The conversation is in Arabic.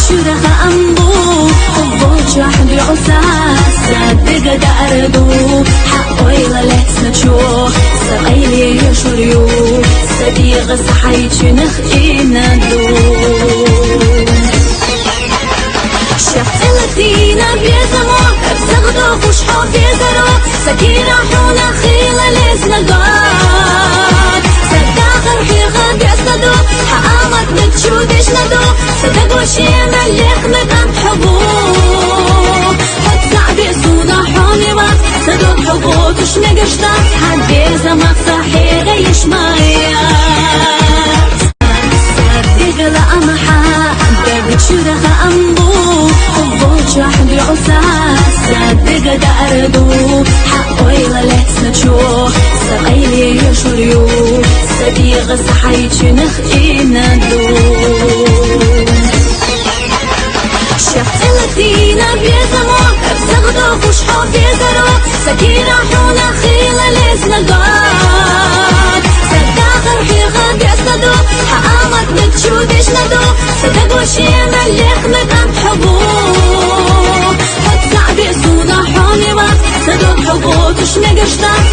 شورخ أمبو خبوش وحدي عساس صدق داردو حقو إلى لحسن تشو سقيلي يشوريو صديق صحيش نخينا دو شفت الدينا بيزمو بزغدو خوش حب بيزرو سكينة حونا خيلة لسنقات سداخر في غاب يصدو حقامت نتشو دشندو صدق وشينا اللي خمقان حبو حتى بيسونا حومي بات صدق حبو تشنقشتات حد بيزمك صحيح يشمايا صدق لأمحا درد شورخ أمبو خبوش وحدي عساس صدق داردو حقو إلى لحسن تشو سقيلي يشوريو صديق صحيش نخينا دو شفت الدينا بيزمو بزغدو خوش حب بيزرو سكينة حونا خيلة لسنقات سداخر في غاب يصدو حقامت نتشو دشندو صدق وشينا اللي خمقان حبو حتى بيسونا حومي بات صدق حبو تشنقشتات